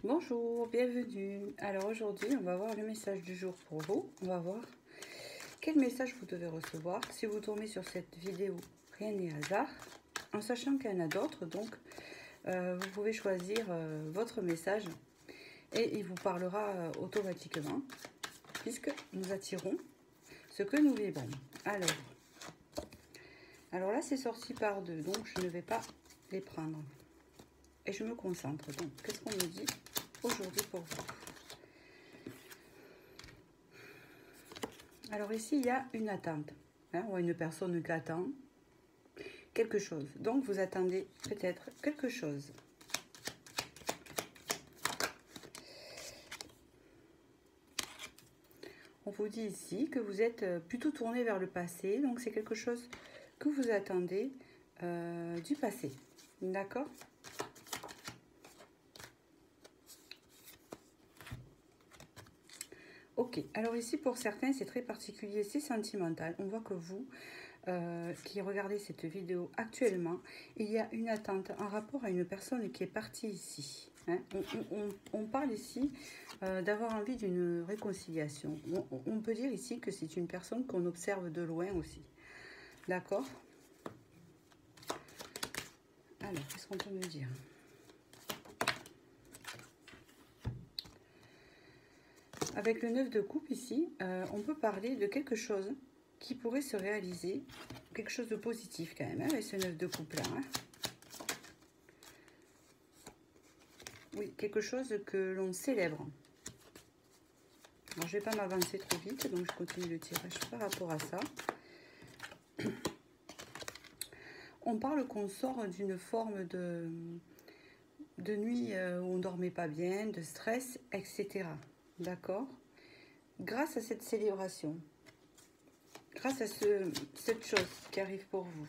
Bonjour, bienvenue. Alors aujourd'hui, on va voir le message du jour pour vous. On va voir quel message vous devez recevoir. Si vous tombez sur cette vidéo, rien n'est hasard. En sachant qu'il y en a d'autres, donc vous pouvez choisir votre message et il vous parlera automatiquement puisque nous attirons ce que nous vibrons. Alors là, c'est sorti par deux, donc je ne vais pas les prendre. Et je me concentre. Donc, qu'est-ce qu'on me dit aujourd'hui pour vous? Alors ici, il y a une attente. Ou une personne qui attend quelque chose. Donc, vous attendez peut-être quelque chose. On vous dit ici que vous êtes plutôt tourné vers le passé. Donc, c'est quelque chose que vous attendez du passé. D'accord ? Ok, alors ici pour certains c'est très particulier, c'est sentimental. On voit que vous qui regardez cette vidéo actuellement, il y a une attente en rapport à une personne qui est partie ici. Hein. On parle ici d'avoir envie d'une réconciliation. On peut dire ici que c'est une personne qu'on observe de loin aussi. D'accord? Alors, qu'est-ce qu'on peut me dire ? Avec le 9 de coupe ici, on peut parler de quelque chose qui pourrait se réaliser, quelque chose de positif quand même, hein, avec ce 9 de coupe là. Hein. Oui, quelque chose que l'on célèbre. Alors je ne vais pas m'avancer trop vite, donc je continue le tirage par rapport à ça. On parle qu'on sort d'une forme de nuit où on ne dormait pas bien, de stress, etc. D'accord? Grâce à cette célébration, grâce à cette chose qui arrive pour vous.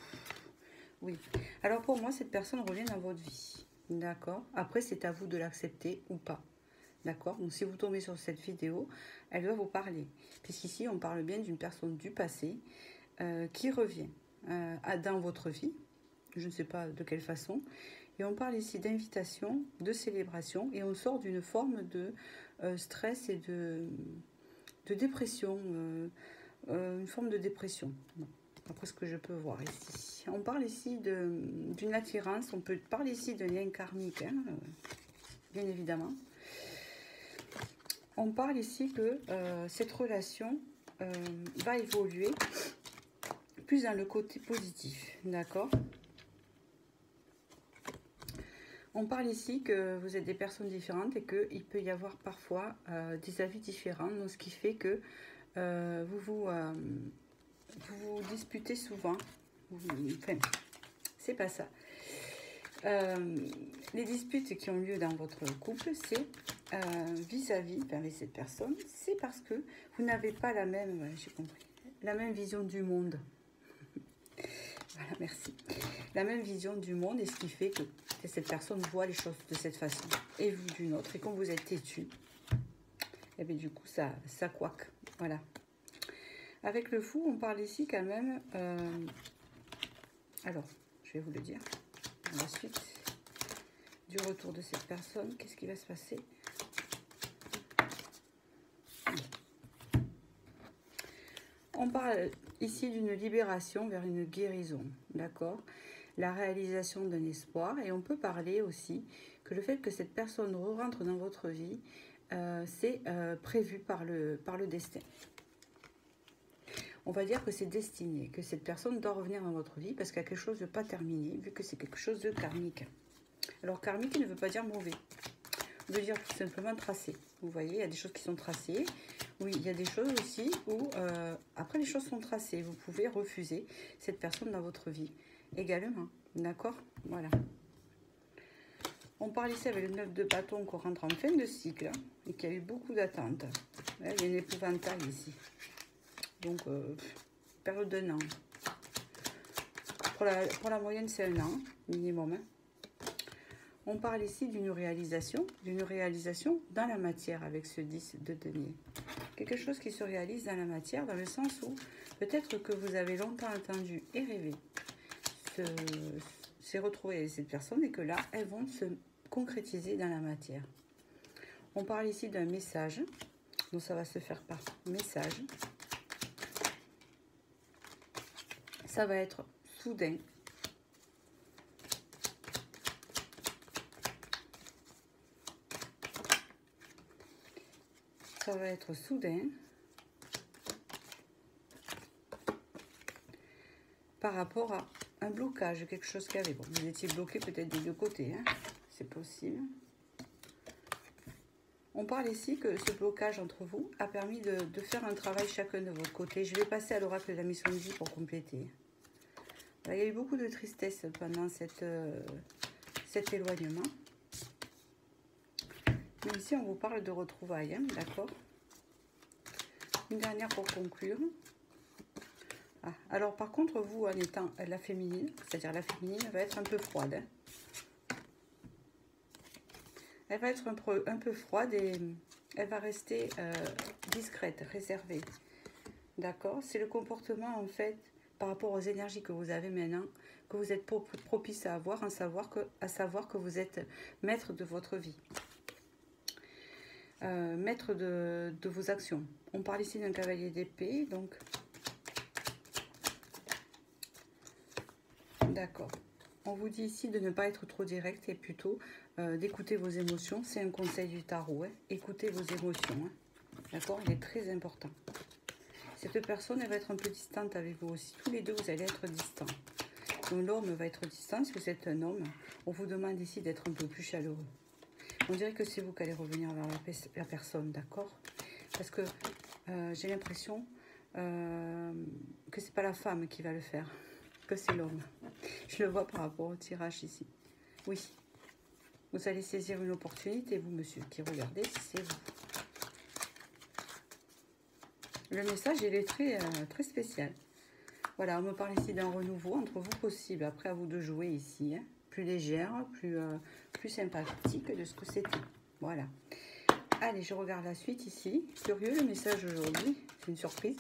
Oui. Alors pour moi, cette personne revient dans votre vie. D'accord? Après, c'est à vous de l'accepter ou pas. D'accord? Donc si vous tombez sur cette vidéo, elle doit vous parler. Puisqu'ici, on parle bien d'une personne du passé qui revient dans votre vie. Je ne sais pas de quelle façon. Et on parle ici d'invitation, de célébration. Et on sort d'une forme de stress et de dépression. Une forme de dépression. Bon. Après ce que je peux voir ici. On parle ici d'une attirance. On peut parler ici de lien karmique, hein, bien évidemment. On parle ici que cette relation va évoluer plus dans le côté positif, d'accord? On parle ici que vous êtes des personnes différentes et qu'il peut y avoir parfois des avis différents, donc ce qui fait que vous vous disputez souvent. Enfin, c'est pas ça. Les disputes qui ont lieu dans votre couple, c'est vis-à-vis avec cette personne, c'est parce que vous n'avez pas la même, j'ai compris, la même vision du monde. Voilà, merci. La même vision du monde, et ce qui fait que cette personne voit les choses de cette façon et vous d'une autre. Et quand vous êtes têtu, et bien du coup ça couaque. Voilà. Avec le fou, on parle ici quand même. Alors, je vais vous le dire. La suite du retour de cette personne, qu'est-ce qui va se passer? On parle ici d'une libération vers une guérison, d'accord? La réalisation d'un espoir, et on peut parler aussi que le fait que cette personne rentre dans votre vie, c'est prévu par le destin. On va dire que c'est destiné, que cette personne doit revenir dans votre vie parce qu'il y a quelque chose de pas terminé, vu que c'est quelque chose de karmique. Alors karmique ne veut pas dire mauvais, veut dire tout simplement tracé. Vous voyez, il y a des choses qui sont tracées. Oui, il y a des choses aussi où, après les choses sont tracées, vous pouvez refuser cette personne dans votre vie également. D'accord? Voilà. On parle ici avec le 9 de bâton qu'on rentre en fin de cycle hein, et qu'il y a eu beaucoup d'attentes. Il y a une épouvantail ici. Donc, période d'un an. Pour la moyenne, c'est un an minimum. Hein. On parle ici d'une réalisation dans la matière avec ce 10 de denier. Quelque chose qui se réalise dans la matière, dans le sens où peut-être que vous avez longtemps attendu et rêvé s'est retrouvé avec cette personne et que là, elles vont se concrétiser dans la matière. On parle ici d'un message. Donc ça va se faire par message. Ça va être soudain. Ça va être soudain. Par rapport à un blocage, quelque chose qui avait. Bon, vous étiez bloqué peut-être des deux côtés, hein, c'est possible. On parle ici que ce blocage entre vous a permis de faire un travail chacun de votre côté. Je vais passer à l'oracle de la mission de vie pour compléter. Là, il y a eu beaucoup de tristesse pendant cet éloignement. Mais ici, on vous parle de retrouvailles, hein, d'accord? Une dernière pour conclure. Ah, alors, par contre, vous, en étant la féminine, c'est-à-dire la féminine, va être un peu froide. Hein. Elle va être un peu froide et elle va rester discrète, réservée. D'accord? C'est le comportement, en fait, par rapport aux énergies que vous avez maintenant, que vous êtes propice à avoir, à savoir que vous êtes maître de votre vie. Maître de vos actions. On parle ici d'un cavalier d'épée, donc... D'accord. On vous dit ici de ne pas être trop direct et plutôt d'écouter vos émotions. C'est un conseil du tarot. Hein. Écoutez vos émotions. Hein. D'accord? Il est très important. Cette personne, elle va être un peu distante avec vous aussi. Tous les deux, vous allez être distants. Donc l'homme va être distant. Si vous êtes un homme, on vous demande ici d'être un peu plus chaleureux. On dirait que c'est vous qui allez revenir vers la personne. D'accord? Parce que j'ai l'impression que c'est pas la femme qui va le faire. Que c'est l'homme. Je le vois par rapport au tirage ici. Oui. Vous allez saisir une opportunité, vous, monsieur, qui regardez, c'est vous. Le message, il est très, très spécial. Voilà, on me parle ici d'un renouveau entre vous possible. Après, à vous de jouer ici. Hein. Plus légère, plus sympathique de ce que c'était. Voilà. Allez, je regarde la suite ici. Curieux, le message aujourd'hui. C'est une surprise.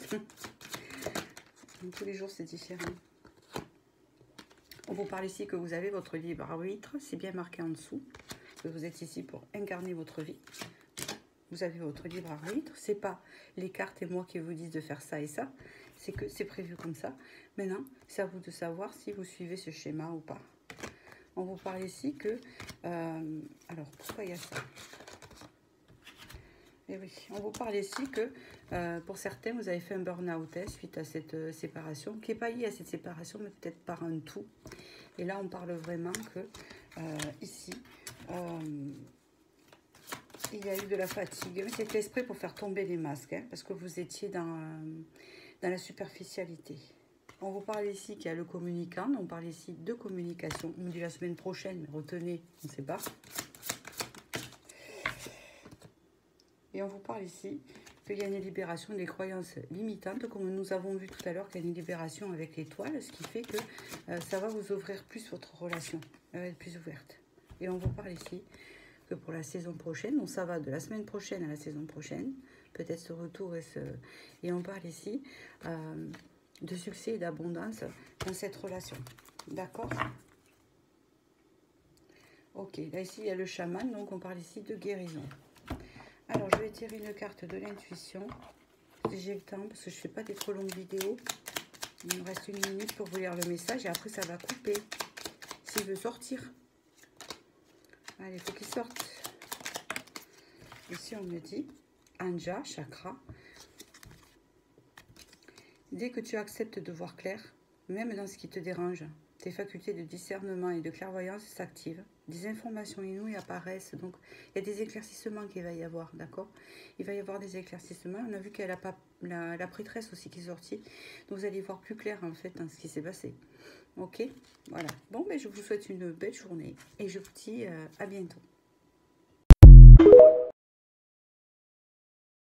Tous les jours, c'est différent. On vous parle ici que vous avez votre libre arbitre, c'est bien marqué en dessous, que vous êtes ici pour incarner votre vie. Vous avez votre libre arbitre, c'est pas les cartes et moi qui vous disent de faire ça et ça, c'est que c'est prévu comme ça. Maintenant, c'est à vous de savoir si vous suivez ce schéma ou pas. On vous parle ici que... alors, pourquoi il y a ça? Et oui, on vous parle ici que pour certains, vous avez fait un burn-out suite à cette séparation, qui n'est pas lié à cette séparation, mais peut-être par un tout. Et là, on parle vraiment que ici, il y a eu de la fatigue. Mais c'était exprès pour faire tomber les masques, hein, parce que vous étiez dans la superficialité. On vous parle ici qu'il y a le communicant, on parle ici de communication. On dit la semaine prochaine, mais retenez, on ne sait pas. Et on vous parle ici qu'il y a une libération des croyances limitantes, comme nous avons vu tout à l'heure qu'il y a une libération avec l'étoile, ce qui fait que ça va vous ouvrir plus votre relation, elle va être plus ouverte. Et on vous parle ici que pour la saison prochaine, donc ça va de la semaine prochaine à la saison prochaine, peut-être ce retour et on parle ici de succès et d'abondance dans cette relation. D'accord? Ok, là ici il y a le chaman, donc on parle ici de guérison. Alors, je vais tirer une carte de l'intuition, si j'ai le temps, parce que je ne fais pas des trop longues vidéos. Il me reste 1 minute pour vous lire le message, et après, ça va couper, s'il veut sortir. Allez, il faut qu'il sorte. Ici, on me dit, Anja, chakra. Dès que tu acceptes de voir clair, même dans ce qui te dérange, tes facultés de discernement et de clairvoyance s'activent. Des informations inouïes apparaissent. Donc, il y a des éclaircissements qu'il va y avoir, d'accord? Il va y avoir des éclaircissements. On a vu qu'il y a la prêtresse aussi qui est sortie. Donc, vous allez voir plus clair, en fait, dans ce qui s'est passé. Ok? Voilà. Bon, ben, je vous souhaite une belle journée et je vous dis à bientôt.